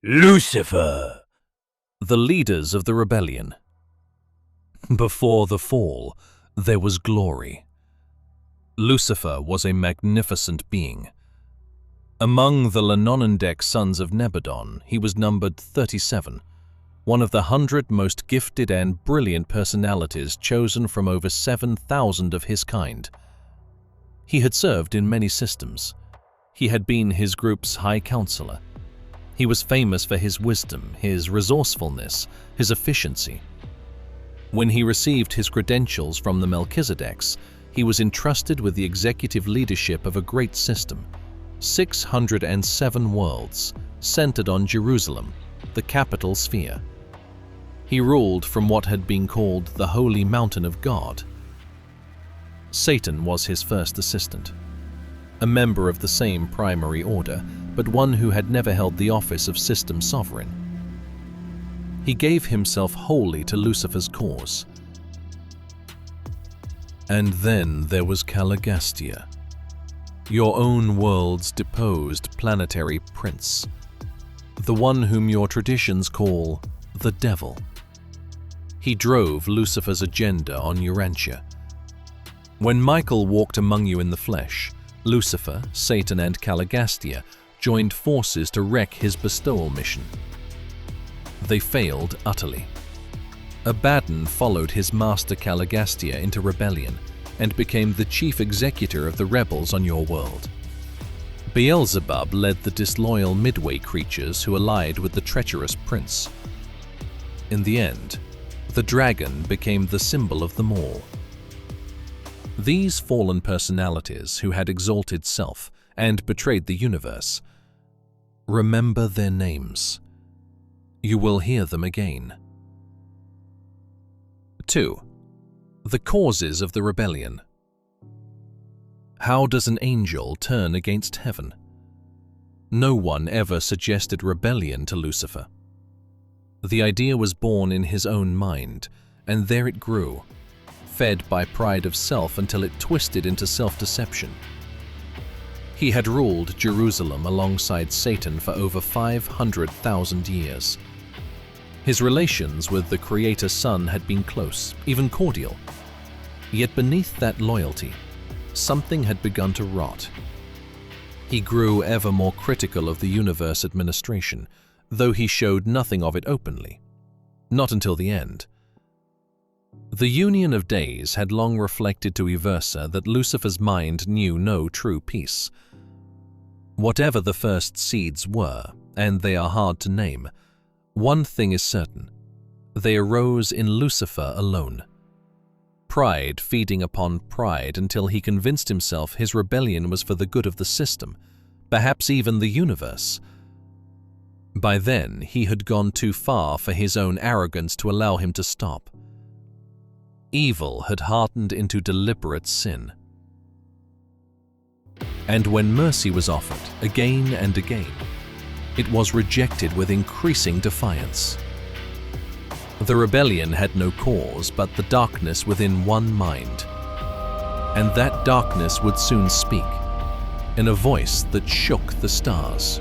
Lucifer. The leaders of the rebellion. Before the fall, there was glory. Lucifer was a magnificent being. Among the Lenonendek sons of Nebadon, he was numbered 37, one of the 100 most gifted and brilliant personalities chosen from over 7,000 of his kind. He had served in many systems. He had been his group's high counselor. He was famous for his wisdom, his resourcefulness, his efficiency. When he received his credentials from the Melchizedeks, he was entrusted with the executive leadership of a great system, 607 worlds, centered on Jerusalem, the capital sphere. He ruled from what had been called the Holy Mountain of God. Satan was his first assistant, a member of the same primary order, but one who had never held the office of system sovereign. He gave himself wholly to Lucifer's cause. And then there was Caligastia, your own world's deposed planetary prince, the one whom your traditions call the devil. He drove Lucifer's agenda on Urantia. When Michael walked among you in the flesh, Lucifer, Satan, and Caligastia joined forces to wreck his bestowal mission. They failed utterly. Abaddon followed his master Caligastia into rebellion and became the chief executor of the rebels on your world. Beelzebub led the disloyal midway creatures who allied with the treacherous prince. In the end, the dragon became the symbol of them all. These fallen personalities who had exalted self and betrayed the universe, remember their names. You will hear them again. 2. The causes of the rebellion. How does an angel turn against heaven? No one ever suggested rebellion to Lucifer. The idea was born in his own mind, and there it grew, fed by pride of self until it twisted into self-deception. He had ruled Jerusalem alongside Satan for over 500,000 years. His relations with the Creator Son had been close, even cordial. Yet beneath that loyalty, something had begun to rot. He grew ever more critical of the universe administration, though he showed nothing of it openly. Not until the end. The Union of Days had long reflected to Eversa that Lucifer's mind knew no true peace. Whatever the first seeds were, and they are hard to name, one thing is certain: they arose in Lucifer alone. Pride feeding upon pride until he convinced himself his rebellion was for the good of the system, perhaps even the universe. By then, he had gone too far for his own arrogance to allow him to stop. Evil had hardened into deliberate sin. And when mercy was offered again and again, it was rejected with increasing defiance. The rebellion had no cause but the darkness within one mind. And that darkness would soon speak, in a voice that shook the stars.